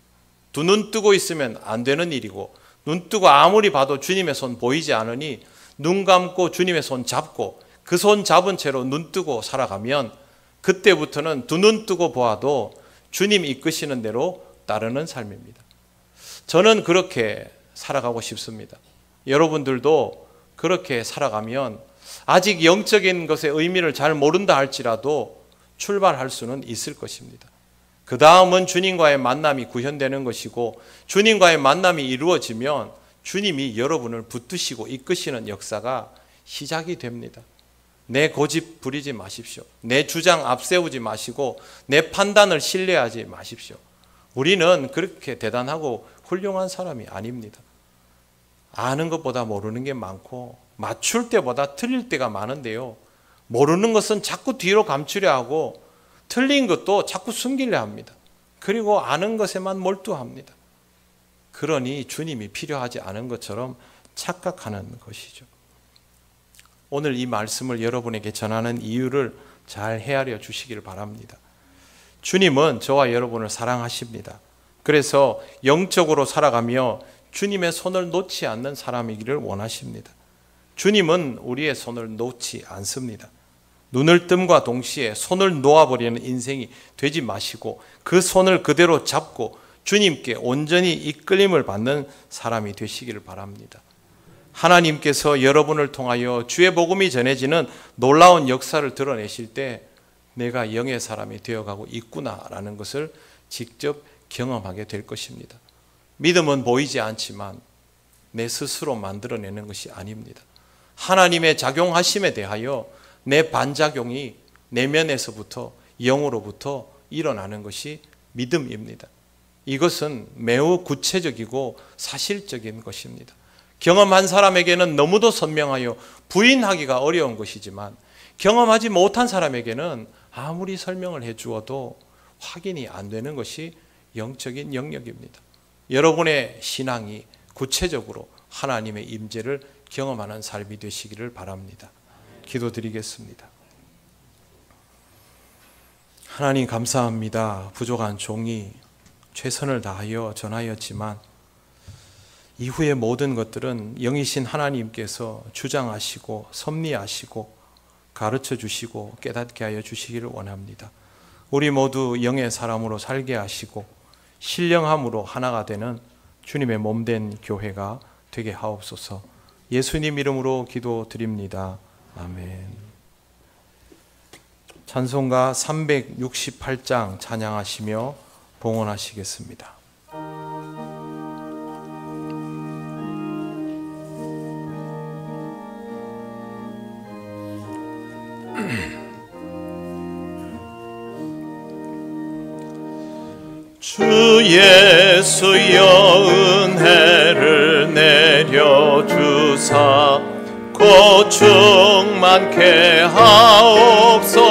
Speaker 1: 두 눈 뜨고 있으면 안 되는 일이고 눈 뜨고 아무리 봐도 주님의 손 보이지 않으니 눈 감고 주님의 손 잡고 그 손 잡은 채로 눈 뜨고 살아가면 그때부터는 두 눈 뜨고 보아도 주님 이끄시는 대로 따르는 삶입니다. 저는 그렇게 살아가고 싶습니다. 여러분들도 그렇게 살아가면 아직 영적인 것의 의미를 잘 모른다 할지라도 출발할 수는 있을 것입니다. 그 다음은 주님과의 만남이 구현되는 것이고 주님과의 만남이 이루어지면 주님이 여러분을 붙드시고 이끄시는 역사가 시작이 됩니다. 내 고집 부리지 마십시오. 내 주장 앞세우지 마시고 내 판단을 신뢰하지 마십시오. 우리는 그렇게 대단하고 훌륭한 사람이 아닙니다. 아는 것보다 모르는 게 많고 맞출 때보다 틀릴 때가 많은데요. 모르는 것은 자꾸 뒤로 감추려 하고 틀린 것도 자꾸 숨기려 합니다. 그리고 아는 것에만 몰두합니다. 그러니 주님이 필요하지 않은 것처럼 착각하는 것이죠. 오늘 이 말씀을 여러분에게 전하는 이유를 잘 헤아려 주시기를 바랍니다. 주님은 저와 여러분을 사랑하십니다. 그래서 영적으로 살아가며 주님의 손을 놓지 않는 사람이기를 원하십니다. 주님은 우리의 손을 놓지 않습니다. 눈을 뜸과 동시에 손을 놓아버리는 인생이 되지 마시고 그 손을 그대로 잡고 주님께 온전히 이끌림을 받는 사람이 되시기를 바랍니다. 하나님께서 여러분을 통하여 주의 복음이 전해지는 놀라운 역사를 드러내실 때 내가 영의 사람이 되어가고 있구나라는 것을 직접 경험하게 될 것입니다. 믿음은 보이지 않지만 내 스스로 만들어내는 것이 아닙니다. 하나님의 작용하심에 대하여 내 반작용이 내면에서부터 영으로부터 일어나는 것이 믿음입니다. 이것은 매우 구체적이고 사실적인 것입니다. 경험한 사람에게는 너무도 선명하여 부인하기가 어려운 것이지만 경험하지 못한 사람에게는 아무리 설명을 해 주어도 확인이 안 되는 것이 영적인 영역입니다. 여러분의 신앙이 구체적으로 하나님의 임재를 경험하는 삶이 되시기를 바랍니다. 기도드리겠습니다. 하나님 감사합니다. 부족한 종이 최선을 다하여 전하였지만 이후의 모든 것들은 영이신 하나님께서 주장하시고 섭리하시고 가르쳐 주시고 깨닫게 하여 주시기를 원합니다. 우리 모두 영의 사람으로 살게 하시고 신령함으로 하나가 되는 주님의 몸된 교회가 되게 하옵소서. 예수님 이름으로 기도드립니다. 아멘. 찬송가 368장 찬양하시며 봉헌하시겠습니다.
Speaker 3: 주 예수여 은혜를 내려주사 곧 충만케 하옵소서.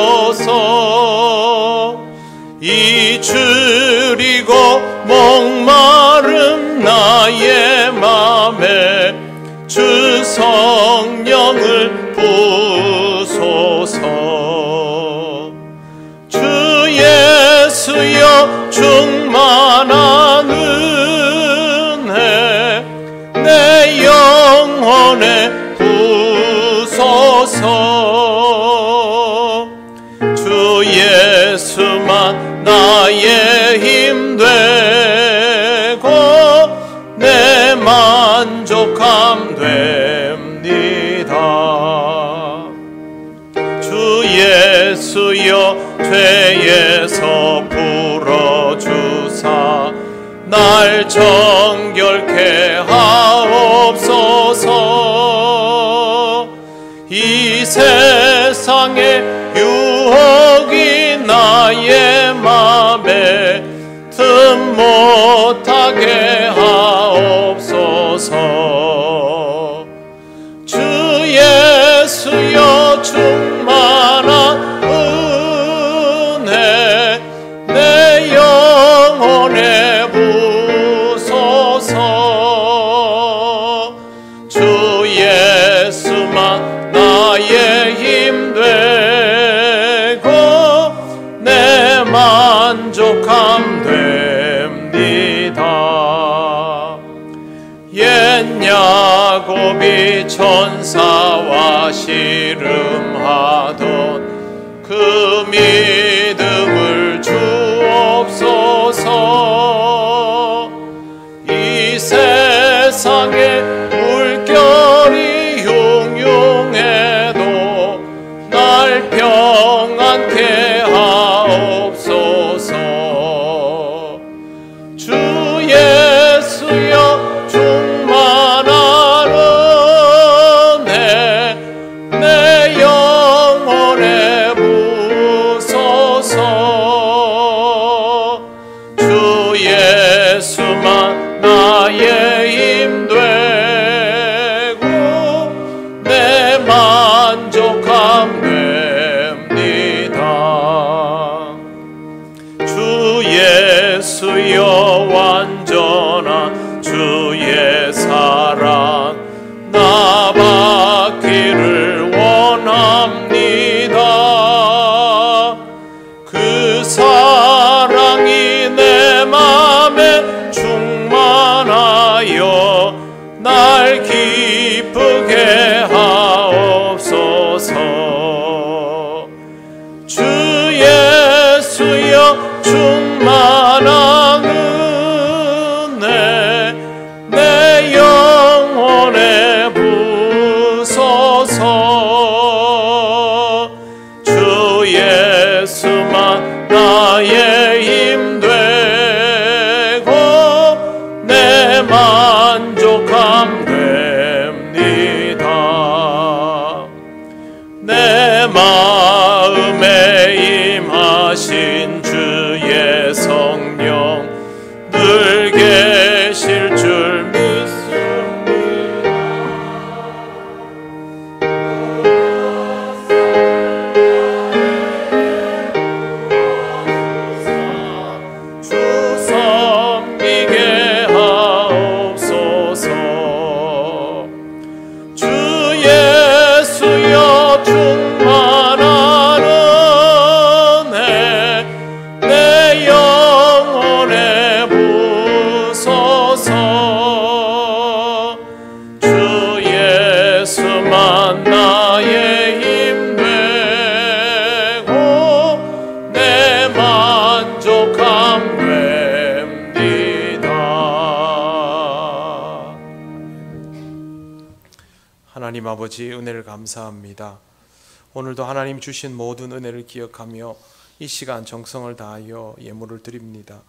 Speaker 3: 이주리고 목마른 나의 맘에 주 성령을 부소서. 주 예수여 충만한 은혜 내 영혼에 부소서. 주 예수만 나의 힘 되고 내 만족함 됩니다. 주 예수여 죄에서 풀어주사 날 정결케 하옵소서. 이 세상의 유혹이 나의 맘에 틈 못하게 하옵소서. 주 예수여 충만한 은혜 내 영혼에 부소서. 주 예수만 나의 힘 되고 내 만족함 됩니다. 옛 야곱이 천사와 씨름하던 그 믿음을 주옵소서. 이 세상에 물결이 흉흉해도 날 평안케 하옵소서. 주 예수여 충만한 은혜 내 영혼에 부소서. 주 예수만 나의 힘 되고 내 만족함 됩니다. 주 예수여 완전한 주의 사랑 나 받기를 원합니다. 그 사랑이 내 맘에 충만하여 날 기쁘게 하옵소서. 주 예수여 충만한 은혜 내 영혼에 부소서. 주 예수만 나의 힘 되고 내 만족함 됩니다. 내 마음에 임하신 주의 성령 늘 계실 줄 믿습니다. 주 섬기게 하옵소서. 주 예수여 충만한 은혜 내 영혼에 부소서.
Speaker 1: 하나님 아버지, 은혜를 감사합니다. 오늘도 하나님 주신 모든 은혜를 기억하며 이 시간 정성을 다하여 예물을 드립니다.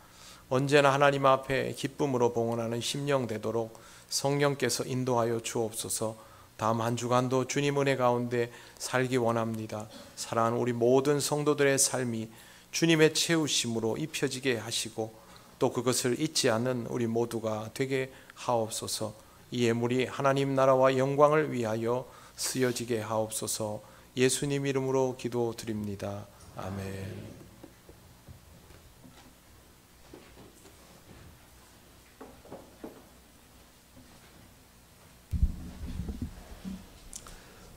Speaker 1: 언제나 하나님 앞에 기쁨으로 봉헌하는 심령 되도록 성령께서 인도하여 주옵소서. 다음 한 주간도 주님 은혜 가운데 살기 원합니다. 사랑하는 우리 모든 성도들의 삶이 주님의 채우심으로 입혀지게 하시고 또 그것을 잊지 않는 우리 모두가 되게 하옵소서. 이 예물이 하나님 나라와 영광을 위하여 쓰여지게 하옵소서. 예수님 이름으로 기도드립니다. 아멘.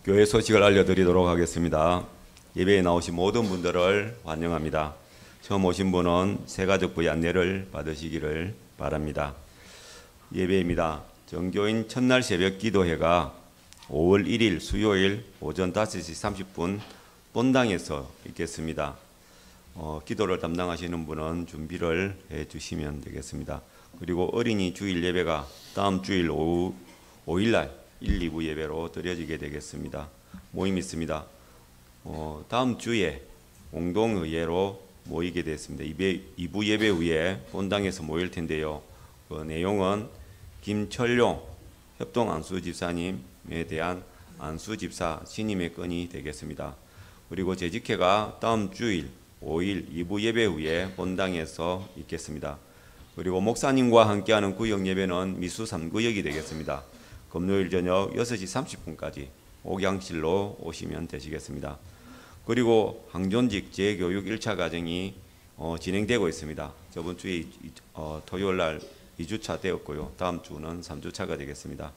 Speaker 2: 교회 소식을 알려드리도록 하겠습니다. 예배에 나오신 모든 분들을 환영합니다. 처음 오신 분은 새가족부의 안내를 받으시기를 바랍니다. 예배입니다. 정교인 첫날 새벽 기도회가 5월 1일 수요일 오전 5시 30분 본당에서 있겠습니다. 기도를 담당하시는 분은 준비를 해 주시면 되겠습니다. 그리고 어린이 주일 예배가 다음 주일 오후 5일날 1, 2부 예배로 드려지게 되겠습니다. 모임 있습니다. 다음 주에 공동의회로 모이게 됐습니다. 2부 예배 후에 본당에서 모일 텐데요. 그 내용은 김철용 협동 안수 집사님에 대한 안수 집사 신임의 건이 되겠습니다. 그리고 재직회가 다음 주일 5일 2부 예배 후에 본당에서 있겠습니다. 그리고 목사님과 함께하는 구역 예배는 미수 3구역이 되겠습니다. 금요일 저녁 6시 30분까지 옥양실로 오시면 되시겠습니다. 그리고 항존직 재교육 1차 과정이 진행되고 있습니다. 저번 주에 토요일 날 2주차 되었고요. 다음 주는 3주차가 되겠습니다.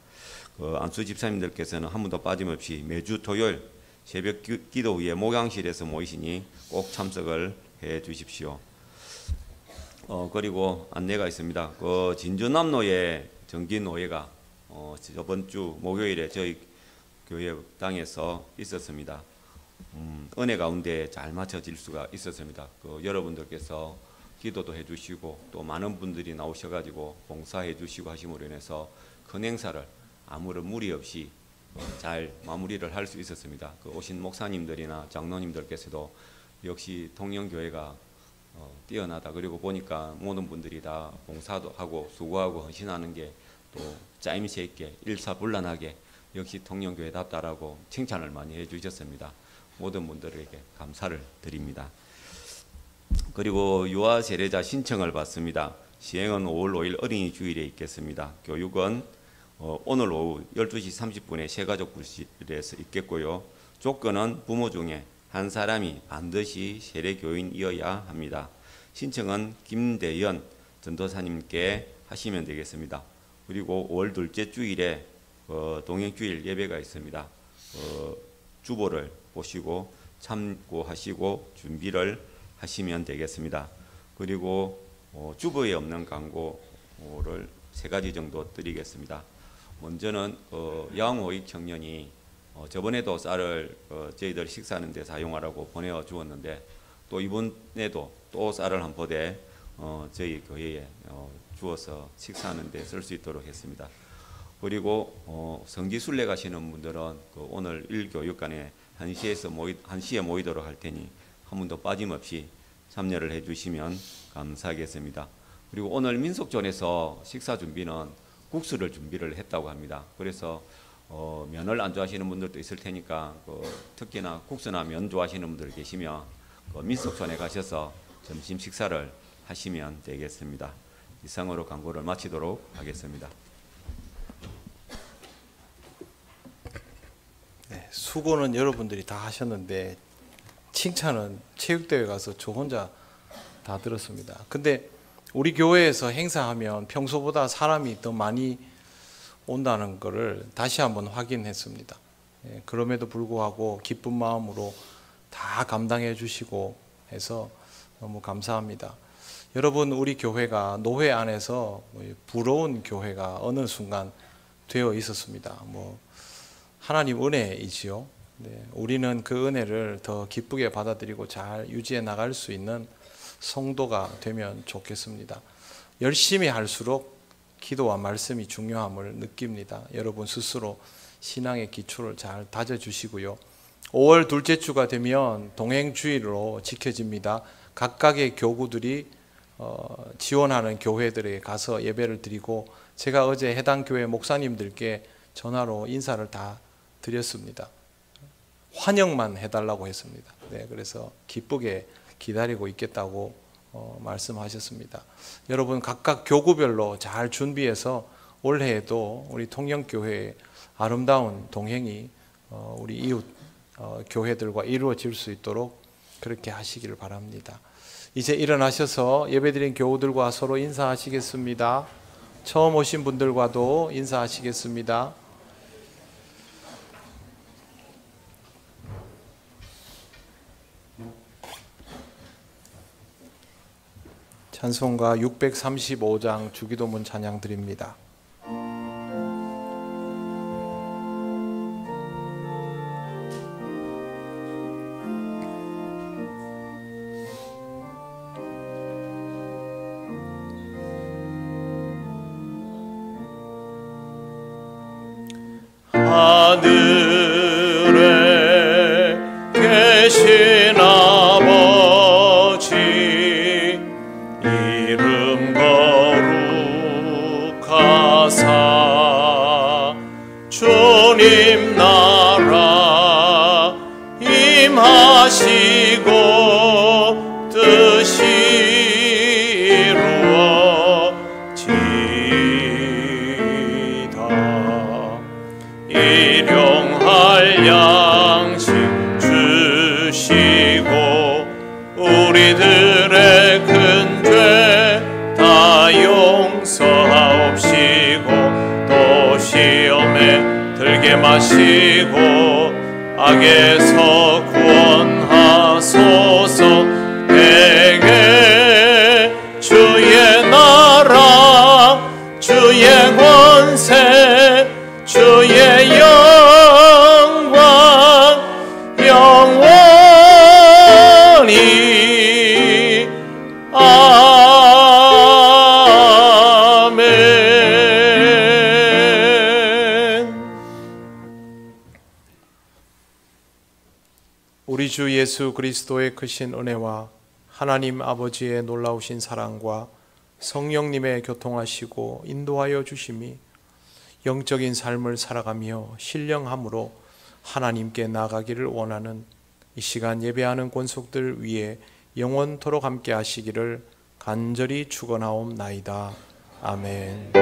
Speaker 2: 안수 집사님들께서는 한 번도 빠짐없이 매주 토요일 새벽 기도 후에 목양실에서 모이시니 꼭 참석을 해 주십시오. 그리고 안내가 있습니다. 진주남로의 정기노회가 저번 주 목요일에 저희 교회 당에서 있었습니다. 은혜 가운데 잘 맞춰질 수가 있었습니다. 여러분들께서 기도도 해주시고 또 많은 분들이 나오셔가지고 봉사해 주시고 하심으로 인해서 큰 행사를 아무런 무리 없이 잘 마무리를 할 수 있었습니다. 오신 목사님들이나 장로님들께서도 역시 통영교회가 뛰어나다. 그리고 보니까 모든 분들이 다 봉사도 하고 수고하고 헌신하는 게 또 짜임새 있게 일사불란하게 역시 통영교회답다라고 칭찬을 많이 해주셨습니다. 모든 분들에게 감사를 드립니다. 그리고 유아 세례자 신청을 받습니다. 시행은 5월 5일 어린이 주일에 있겠습니다. 교육은 오늘 오후 12시 30분에 새가족부실에서 있겠고요. 조건은 부모 중에 한 사람이 반드시 세례교인이어야 합니다. 신청은 김대연 전도사님께 하시면 되겠습니다. 그리고 5월 둘째 주일에 동행주일 예배가 있습니다. 주보를 보시고 참고하시고 준비를 하시면 되겠습니다. 그리고 주보에 없는 광고를 3가지 정도 드리겠습니다. 먼저는 야옹오익 청년이 저번에도 쌀을 저희들 식사하는 데 사용하라고 보내어 주었는데 또 이번에도 또 쌀을 한 포대 저희 교회에 주어서 식사하는 데 쓸 수 있도록 했습니다. 그리고 성지순례 가시는 분들은 오늘 1교육간에 1시에 모이도록 할 테니 한 분도 빠짐없이 참여를 해주시면 감사하겠습니다. 그리고 오늘 민속촌에서 식사 준비는 국수를 준비를 했다고 합니다. 그래서 면을 안 좋아하시는 분들도 있을 테니까 특히나 국수나 면 좋아하시는 분들 계시면 민속촌에 가셔서 점심 식사를 하시면 되겠습니다. 이상으로 광고를 마치도록 하겠습니다.
Speaker 1: 네, 수고는 여러분들이 다 하셨는데 칭찬은 체육대회 가서 저 혼자 다 들었습니다. 근데 우리 교회에서 행사하면 평소보다 사람이 더 많이 온다는 것을 다시 한번 확인했습니다. 그럼에도 불구하고 기쁜 마음으로 다 감당해 주시고 해서 너무 감사합니다. 여러분, 우리 교회가 노회 안에서 부러운 교회가 어느 순간 되어 있었습니다. 하나님 은혜이지요. 네, 우리는 그 은혜를 더 기쁘게 받아들이고 잘 유지해 나갈 수 있는 성도가 되면 좋겠습니다. 열심히 할수록 기도와 말씀이 중요함을 느낍니다. 여러분 스스로 신앙의 기초를 잘 다져주시고요. 5월 둘째 주가 되면 동행주일로 지켜집니다. 각각의 교구들이 지원하는 교회들에 가서 예배를 드리고, 제가 어제 해당 교회 목사님들께 전화로 인사를 다 드렸습니다. 환영만 해달라고 했습니다. 네, 그래서 기쁘게 기다리고 있겠다고 말씀하셨습니다. 여러분 각각 교구별로 잘 준비해서 올해에도 우리 통영교회의 아름다운 동행이 우리 이웃 교회들과 이루어질 수 있도록 그렇게 하시기를 바랍니다. 이제 일어나셔서 예배드린 교우들과 서로 인사하시겠습니다. 처음 오신 분들과도 인사하시겠습니다. 찬송가 635장 주기도문 찬양 드립니다.
Speaker 3: 하늘에 계신 아버지 이름 거룩하사 주님 나라 임하시고 뜻이 이루어지이다. 일용할 양식 주시고 우리들의 큰 죄 다 용서하옵시고 또 시험에 들게 마시고 악에서 구원하소서. 내게 주의 나라 주의 권세 주의 영광 영원히 아멘.
Speaker 1: 우리 주 예수 그리스도의 크신 은혜와 하나님 아버지의 놀라우신 사랑과 성령님의 교통하시고 인도하여 주심이 영적인 삶을 살아가며 신령함으로 하나님께 나가기를 원하는 이 시간 예배하는 권속들 위에 영원토록 함께 하시기를 간절히 축원하옵나이다. 아멘.